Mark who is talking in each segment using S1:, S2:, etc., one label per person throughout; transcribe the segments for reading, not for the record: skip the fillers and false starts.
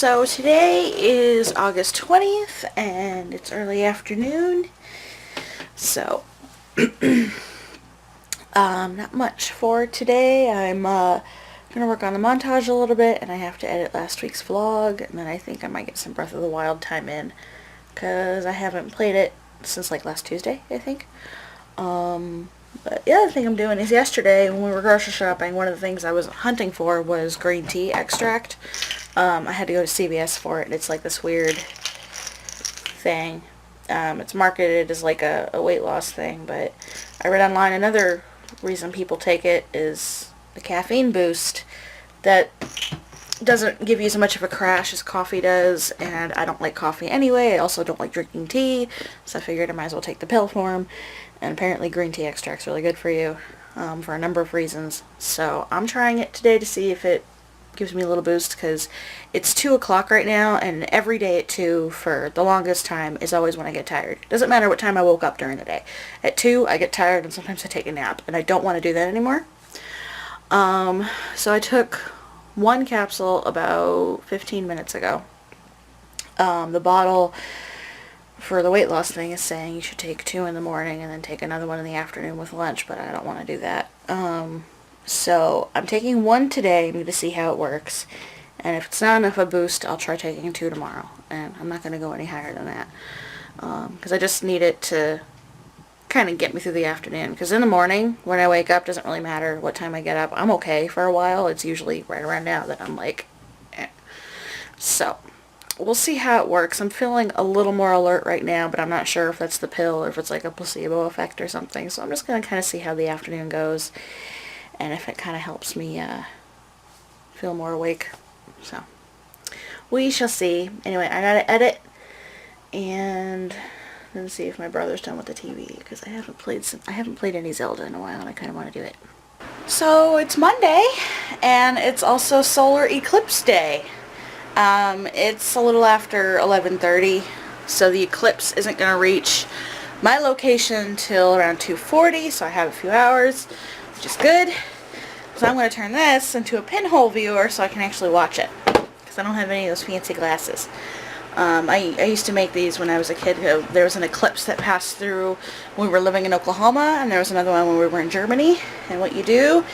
S1: So today is August 20th and it's early afternoon. So not much for today. I'm gonna work on the montage a little bit, and I have to edit last week's vlog, and then I think I might get some Breath of the Wild time in because I haven't played it since like last Tuesday, I think. But the other thing I'm doing is yesterday when we were grocery shopping, one of the things I was hunting for was green tea extract. I had to go to CVS for it, and it's like this weird thing. It's marketed as like a weight loss thing, but I read online another reason people take it is the caffeine boost that doesn't give you as much of a crash as coffee does, and I don't like coffee anyway. I also don't like drinking tea, so I figured I might as well take the pill form. And apparently green tea extract's really good for you for a number of reasons. So I'm trying it today to see if it gives me a little boost, because it's 2 o'clock right now, and every day at 2 for the longest time is always when I get tired. Doesn't matter what time I woke up during the day. At 2 I get tired, and sometimes I take a nap, and I don't want to do that anymore. So I took one capsule about 15 minutes ago. The bottle for the weight loss thing is saying you should take 2 in the morning and then take another one in the afternoon with lunch, but I don't want to do that. So I'm taking 1 today. I'm going to see how it works. And if it's not enough of a boost, I'll try taking 2 tomorrow. And I'm not going to go any higher than that. Because I just need it to kind of get me through the afternoon. Because in the morning, when I wake up, doesn't really matter what time I get up. I'm okay for a while. It's usually right around now that I'm like, eh. So we'll see how it works. I'm feeling a little more alert right now, but I'm not sure if that's the pill or if it's like a placebo effect or something. So I'm just going to kind of see how the afternoon goes, and if it kind of helps me feel more awake. So we shall see. Anyway, I gotta edit and then see if my brother's done with the TV, because I haven't played any Zelda in a while, and I kind of want to do it. So it's Monday, and it's also solar eclipse day. It's a little after 11:30, so the eclipse isn't going to reach my location till around 2:40, so I have a few hours, which is good. So I'm going to turn this into a pinhole viewer so I can actually watch it, because I don't have any of those fancy glasses. I used to make these when I was a kid. There was an eclipse that passed through when we were living in Oklahoma, and there was another one when we were in Germany. And what you do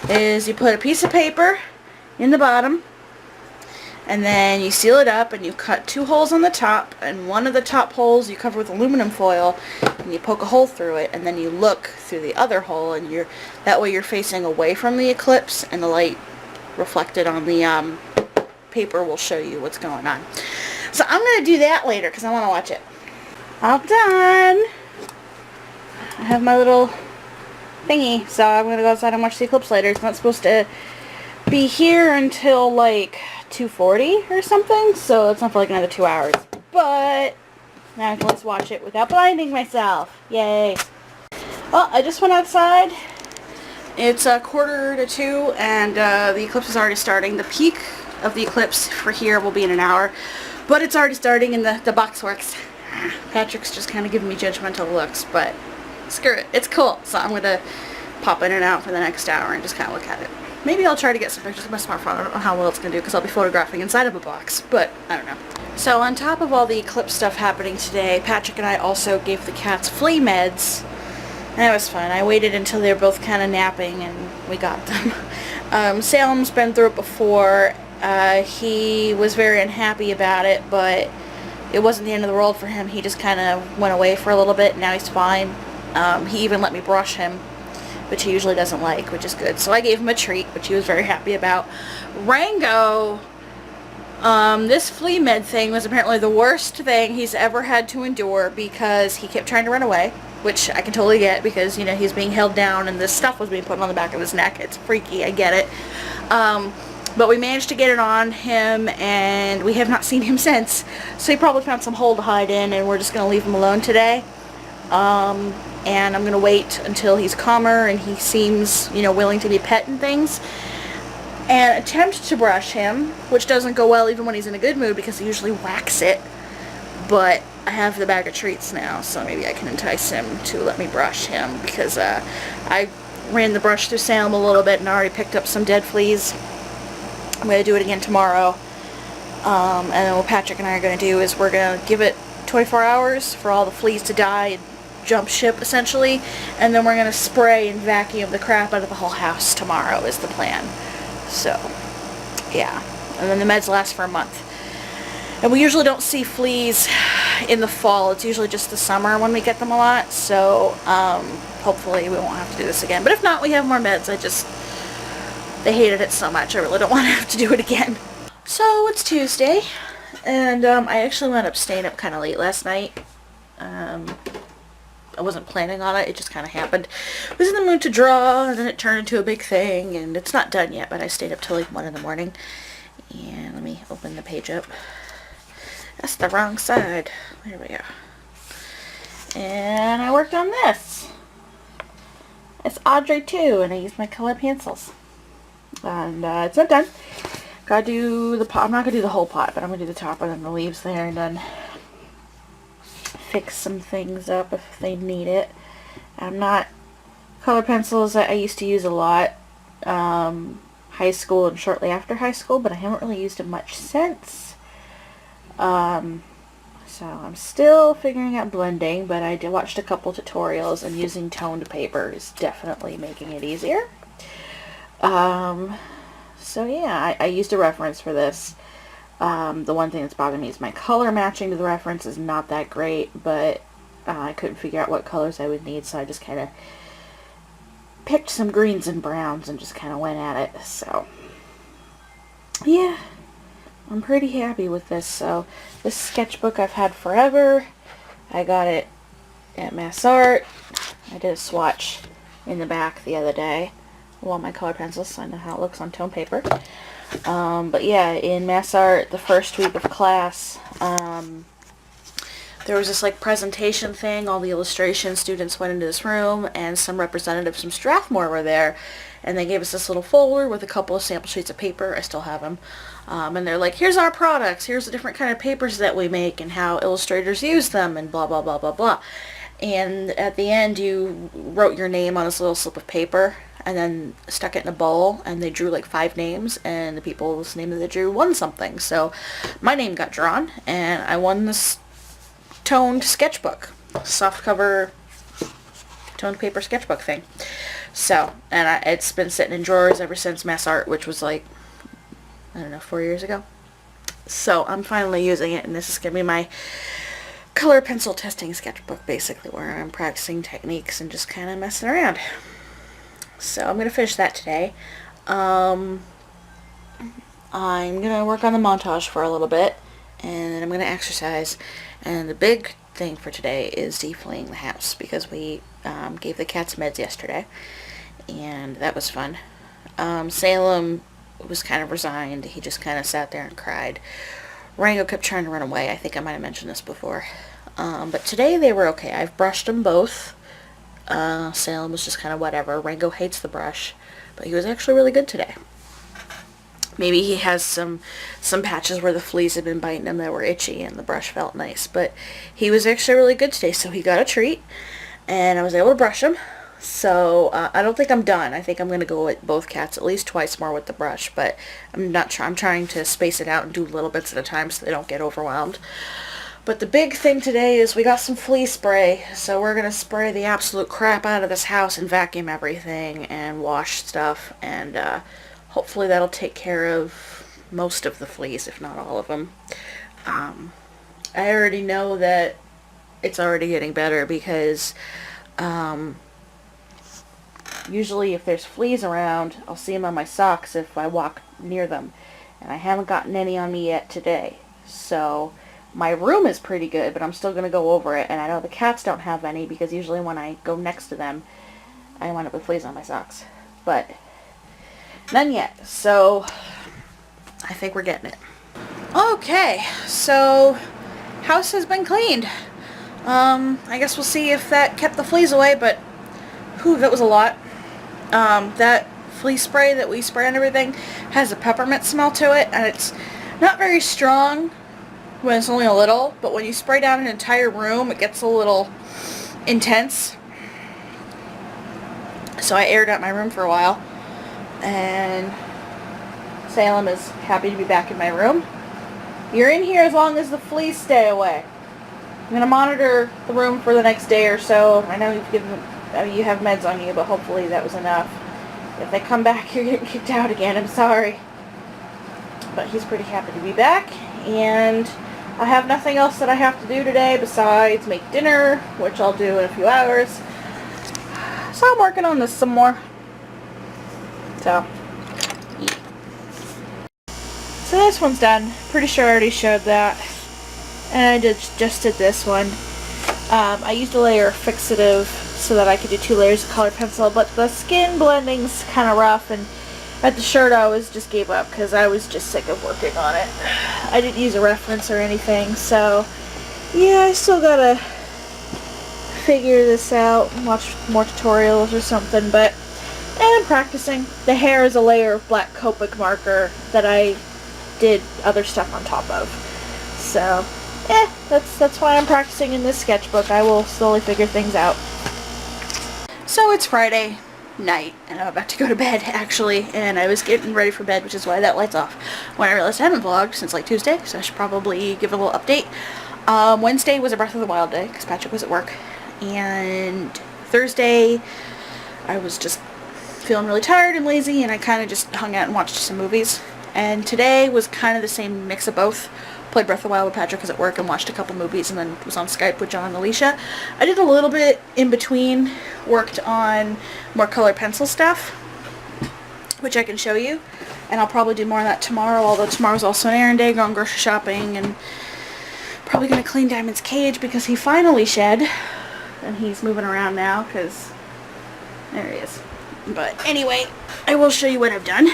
S1: is you put a piece of paper in the bottom, and then you seal it up, and you cut 2 holes on the top, and one of the top holes you cover with aluminum foil, and you poke a hole through it, and then you look through the other hole, and that way you're facing away from the eclipse, and the light reflected on the paper will show you what's going on. So I'm going to do that later because I want to watch it. All done. I have my little thingy, so I'm going to go outside and watch the eclipse later. It's not supposed to be here until like 2:40 or something, so it's not for like another 2 hours. But now I can just watch it without blinding myself. Yay. Well, I just went outside. It's 1:45, and the eclipse is already starting. The peak of the eclipse for here will be in an hour, but it's already starting in the box works. Patrick's just kind of giving me judgmental looks, but screw it. It's cool. So I'm going to pop in and out for the next hour and just kind of look at it. Maybe I'll try to get some pictures with my smartphone. I don't know how well it's going to do because I'll be photographing inside of a box, but I don't know. So on top of all the eclipse stuff happening today, Patrick and I also gave the cats flea meds. That was fun. I waited until they were both kind of napping, and we got them. Salem's been through it before. He was very unhappy about it, but it wasn't the end of the world for him. He just kind of went away for a little bit, and now he's fine. He even let me brush him, which he usually doesn't like, which is good. So I gave him a treat, which he was very happy about. Rango, this flea med thing was apparently the worst thing he's ever had to endure, because he kept trying to run away, which I can totally get, because, you know, he's being held down and this stuff was being put on the back of his neck. It's freaky, I get it. But we managed to get it on him, and we have not seen him since. So he probably found some hole to hide in, and we're just going to leave him alone today. And I'm going to wait until he's calmer and he seems, you know, willing to be pet and things, and attempt to brush him, which doesn't go well even when he's in a good mood, because he usually whacks it. But I have the bag of treats now, so maybe I can entice him to let me brush him, because I ran the brush through Salem a little bit and already picked up some dead fleas. I'm going to do it again tomorrow. And then what Patrick and I are going to do is we're going to give it 24 hours for all the fleas to die and jump ship, essentially. And then we're going to spray and vacuum the crap out of the whole house tomorrow is the plan. So, yeah. And then the meds last for a month. And we usually don't see fleas in the fall. It's usually just the summer when we get them a lot. So, hopefully we won't have to do this again. But if not, we have more meds. They hated it so much. I really don't want to have to do it again. So, it's Tuesday. And, I actually wound up staying up kind of late last night. I wasn't planning on it. It just kind of happened. I was in the mood to draw, and then it turned into a big thing. And it's not done yet, but I stayed up till like 1 in the morning. And let me open the page up. That's the wrong side. There we go. And I worked on this. It's Audrey 2, and I used my colored pencils. And it's not done. Gotta do the pot. I'm not gonna do the whole pot, but I'm gonna do the top and then the leaves there, and then fix some things up if they need it. I'm not color pencils that I used to use a lot. High school and shortly after high school, but I haven't really used them much since. So I'm still figuring out blending, but I watched a couple tutorials, and using toned paper is definitely making it easier. So yeah, I used a reference for this. The one thing that's bothering me is my color matching to the reference is not that great, but I couldn't figure out what colors I would need, so I just kind of picked some greens and browns and just kind of went at it. So yeah, I'm pretty happy with this. So this sketchbook I've had forever. I got it at Mass Art. I did a swatch in the back the other day. Well, my color pencils, so I know how it looks on tone paper. But yeah, in Mass Art, the first week of class, there was this like presentation thing. All the illustration students went into this room, and some representatives from Strathmore were there, and they gave us this little folder with a couple of sample sheets of paper. I still have them. And they're like, here's our products, here's the different kind of papers that we make and how illustrators use them, and blah blah blah blah blah. And at the end you wrote your name on this little slip of paper and then stuck it in a bowl, and they drew like 5 names, and the people's name that they drew won something. So my name got drawn, and I won this toned sketchbook, softcover toned paper sketchbook thing. So, and it's been sitting in drawers ever since Mass Art, which was like, I don't know, 4 years ago. So I'm finally using it, and this is going to be my color pencil testing sketchbook, basically, where I'm practicing techniques and just kind of messing around. So I'm going to finish that today. I'm going to work on the montage for a little bit, and then I'm going to exercise. And the big thing for today is defleeing the house, because we gave the cats meds yesterday, and that was fun. Salem was kind of resigned. He just kind of sat there and cried. Rango kept trying to run away. I think I might have mentioned this before. But today they were okay. I've brushed them both. Salem was just kind of whatever. Rango hates the brush, but he was actually really good today. Maybe he has some patches where the fleas had been biting him that were itchy, and the brush felt nice. But he was actually really good today, so he got a treat, and I was able to brush him. So I don't think I'm done. I think I'm going to go with both cats at least twice more with the brush, but I'm trying to space it out and do little bits at a time so they don't get overwhelmed. But the big thing today is we got some flea spray, so we're going to spray the absolute crap out of this house and vacuum everything and wash stuff, and hopefully that'll take care of most of the fleas, if not all of them. I already know that it's already getting better, because usually if there's fleas around, I'll see them on my socks if I walk near them. And I haven't gotten any on me yet today. So my room is pretty good, but I'm still going to go over it. And I know the cats don't have any, because usually when I go next to them, I wind up with fleas on my socks. But none yet. So I think we're getting it. Okay, so house has been cleaned. I guess we'll see if that kept the fleas away, but whew, that was a lot. That flea spray that we spray on everything has a peppermint smell to it, and it's not very strong when it's only a little, but when you spray down an entire room, it gets a little intense. So I aired out my room for a while, and Salem is happy to be back in my room. You're in here as long as the fleas stay away. I'm going to monitor the room for the next day or so. I know you have meds on you, but hopefully that was enough. If they come back, you're getting kicked out again. I'm sorry. But he's pretty happy to be back. And I have nothing else that I have to do today besides make dinner, which I'll do in a few hours. So I'm working on this some more. So this one's done. Pretty sure I already showed that. And I just did this one. I used a layer of fixative so that I could do 2 layers of colored pencil, but the skin blending's kind of rough, and at the shirt I just gave up because I was just sick of working on it. I didn't use a reference or anything, so yeah, I still gotta figure this out, watch more tutorials or something, but I'm practicing. The hair is a layer of black Copic marker that I did other stuff on top of. So, that's why I'm practicing in this sketchbook. I will slowly figure things out. So it's Friday night, and I'm about to go to bed, actually, and I was getting ready for bed, which is why that light's off, when I realized I haven't vlogged since like Tuesday, so I should probably give a little update. Wednesday was a Breath of the Wild day, because Patrick was at work, and Thursday I was just feeling really tired and lazy, and I kind of just hung out and watched some movies. And today was kind of the same mix of both. Played Breath of the Wild with Patrick was at work and watched a couple movies, and then was on Skype with John and Alicia. I did a little bit in between, worked on more colored pencil stuff, which I can show you. And I'll probably do more of that tomorrow, although tomorrow's also an errand day, going grocery shopping, and probably going to clean Diamond's cage because he finally shed. And he's moving around now because there he is. But anyway, I will show you what I've done.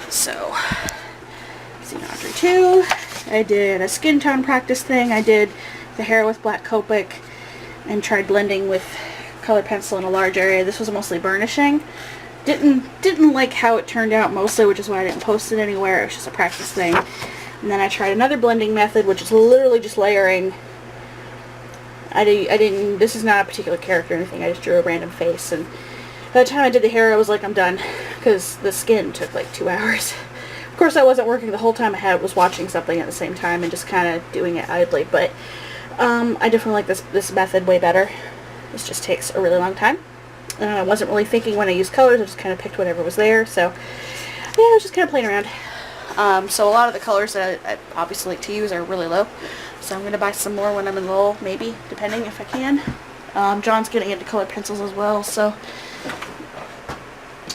S1: So, see Audrey 2. I did a skin tone practice thing. I did the hair with black Copic and tried blending with colored pencil in a large area. This was mostly burnishing. Didn't like how it turned out mostly, which is why I didn't post it anywhere. It was just a practice thing. And then I tried another blending method, which is literally just layering. This is not a particular character or anything. I just drew a random face, and by the time I did the hair, I was like, I'm done, because the skin took like 2 hours. Of course, I wasn't working the whole time. I was watching something at the same time and just kind of doing it idly, but I definitely like this method way better. This just takes a really long time. I wasn't really thinking when I used colors. I just kind of picked whatever was there, so yeah, I was just kind of playing around. So a lot of the colors that I obviously like to use are really low, so I'm going to buy some more when I'm in Lowell, maybe, depending if I can. John's getting into colored pencils as well, so...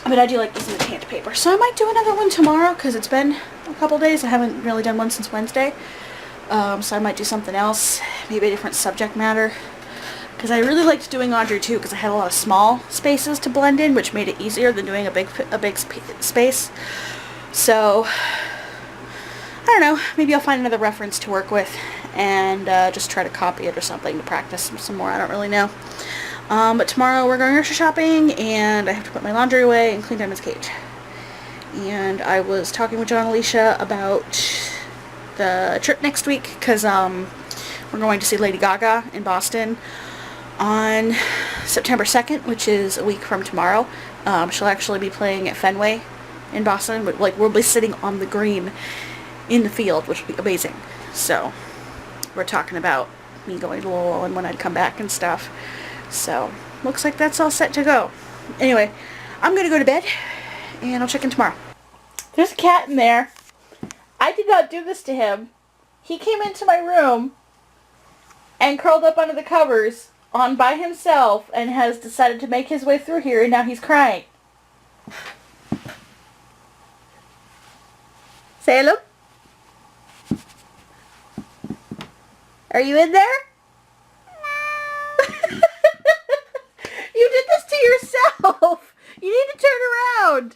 S1: But I do like using the tanned paper. So I might do another one tomorrow, because it's been a couple days. I haven't really done one since Wednesday. So I might do something else, maybe a different subject matter. Because I really liked doing Audrey too, because I had a lot of small spaces to blend in, which made it easier than doing a big space. So, I don't know, maybe I'll find another reference to work with, and just try to copy it or something to practice some more. I don't really know. But tomorrow we're going grocery shopping, and I have to put my laundry away and clean Diamond's cage. And I was talking with John and Alicia about the trip next week, because we're going to see Lady Gaga in Boston on September 2nd, which is a week from tomorrow. She'll actually be playing at Fenway in Boston, but like we'll be sitting on the green in the field, which will be amazing. So we're talking about me going to Lowell and when I'd come back and stuff. So, looks like that's all set to go. Anyway, I'm going to go to bed, and I'll check in tomorrow. There's a cat in there. I did not do this to him. He came into my room and curled up under the covers on by himself and has decided to make his way through here, and now he's crying. Say hello. Are you in there? You did this to yourself! You need to turn around!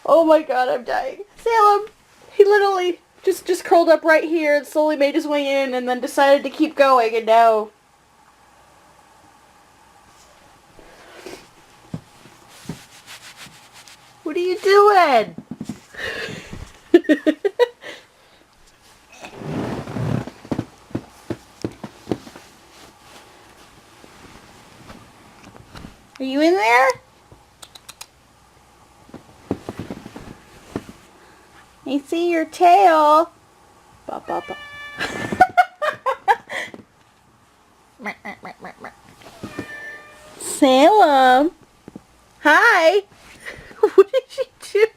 S1: Oh my god, I'm dying. Salem! He literally just curled up right here and slowly made his way in and then decided to keep going, and now... What are you doing? Are you in there? I see your tail. Ba, ba, ba. Salem. Hi. What did you do?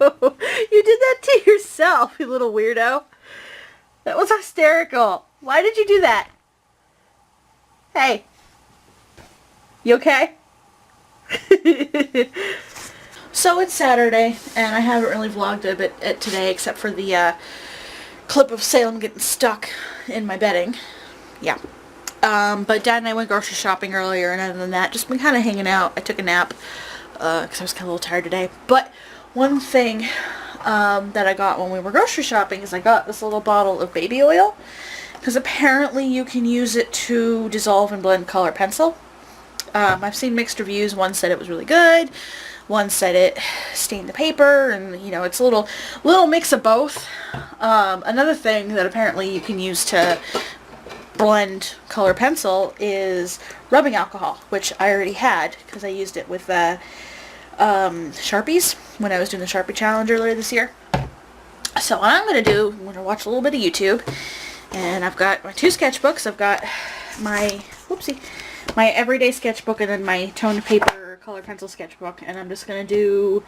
S1: You did that to yourself, you little weirdo. That was hysterical. Why did you do that? Hey. You okay? So it's Saturday, and I haven't really vlogged a bit today except for the clip of Salem getting stuck in my bedding. Yeah. But Dad and I went grocery shopping earlier, and other than that, just been kind of hanging out. I took a nap, because I was kind of a little tired today. But one thing that I got when we were grocery shopping is I got this little bottle of baby oil, because apparently you can use it to dissolve and blend color pencil. I've seen mixed reviews. One said it was really good. One said it stained the paper, and you know, it's a little mix of both. Another thing that apparently you can use to blend color pencil is rubbing alcohol, which I already had because I used it with Sharpies when I was doing the Sharpie challenge earlier this year. So what I'm going to do, I'm going to watch a little bit of YouTube, and I've got my two sketchbooks. I've got my, my everyday sketchbook and then my toned paper color pencil sketchbook, and I'm just going to do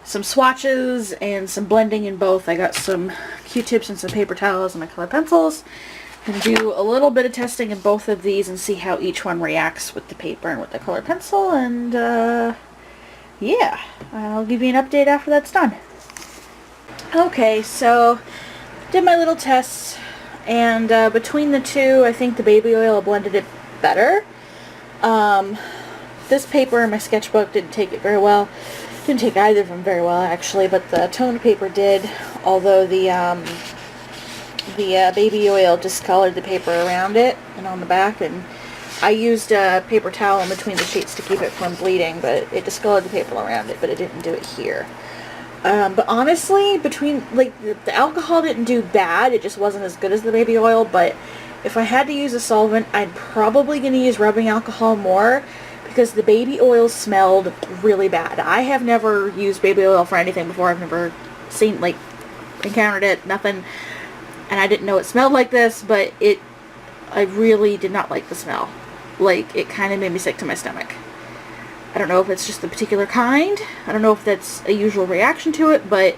S1: some swatches and some blending in both. I got some Q-tips and some paper towels and my color pencils. I'm going to do a little bit of testing in both of these and see how each one reacts with the paper and with the color pencil, and yeah, I'll give you an update after that's done. Okay, so did my little tests, and between the two, I think the baby oil blended it better. This paper in my sketchbook didn't take it very well. Didn't take either of them very well, actually, but the toned paper did, although the baby oil discolored the paper around it and on the back, and I used a paper towel in between the sheets to keep it from bleeding, but it discolored the paper around it, but it didn't do it here. But honestly, between, like, the alcohol didn't do bad, it just wasn't as good as the baby oil, but if I had to use a solvent, I'd probably going to use rubbing alcohol more, because the baby oil smelled really bad. I have never used baby oil for anything before. I've never seen, like, encountered it, nothing, and I didn't know it smelled like this, but I really did not like the smell. Like, it kind of made me sick to my stomach. I don't know if it's just the particular kind. I don't know if that's a usual reaction to it, but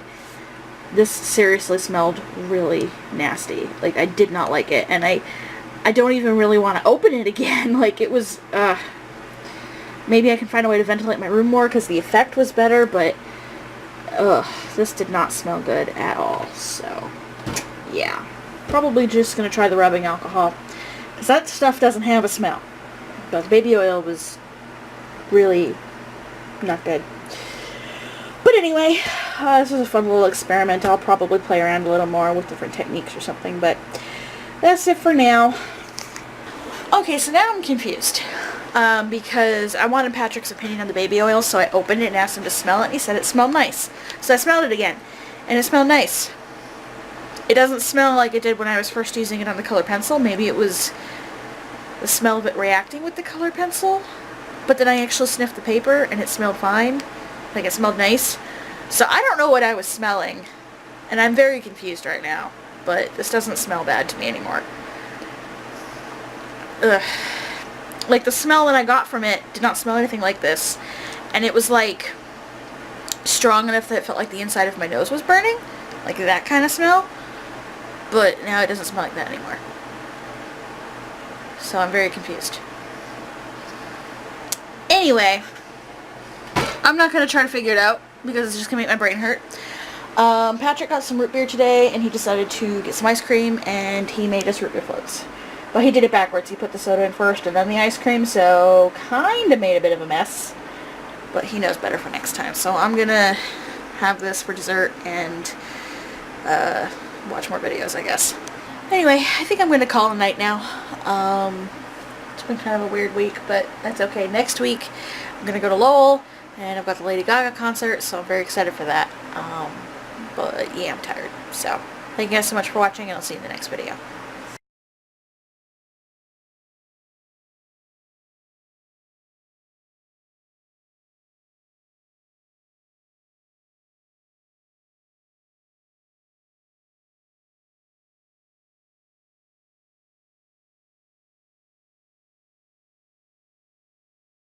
S1: this seriously smelled really nasty. Like, I did not like it, and I don't even really want to open it again. Like, it was, maybe I can find a way to ventilate my room more, because the effect was better, but, this did not smell good at all, so, yeah. Probably just going to try the rubbing alcohol, because that stuff doesn't have a smell. But the baby oil was really not good. But anyway, this was a fun little experiment. I'll probably play around a little more with different techniques or something, but that's it for now. Okay, so now I'm confused. Because I wanted Patrick's opinion on the baby oil, so I opened it and asked him to smell it, and he said it smelled nice. So I smelled it again, and it smelled nice. It doesn't smell like it did when I was first using it on the color pencil. Maybe it was the smell of it reacting with the color pencil. But then I actually sniffed the paper, and it smelled fine. Like, it smelled nice. So I don't know what I was smelling, and I'm very confused right now. But this doesn't smell bad to me anymore. Ugh. Like, the smell that I got from it did not smell anything like this. And it was, like, strong enough that it felt like the inside of my nose was burning. Like, that kind of smell. But now it doesn't smell like that anymore. So I'm very confused. Anyway, I'm not going to try to figure it out, because it's just going to make my brain hurt. Patrick got some root beer today, and he decided to get some ice cream, and he made us root beer floats. Well, he did it backwards. He put the soda in first and then the ice cream, so kind of made a bit of a mess. But he knows better for next time. So I'm going to have this for dessert and watch more videos, I guess. Anyway, I think I'm going to call it a night now. It's been kind of a weird week, but that's okay. Next week, I'm going to go to Lowell, and I've got the Lady Gaga concert, so I'm very excited for that. But yeah, I'm tired. So, thank you guys so much for watching, and I'll see you in the next video.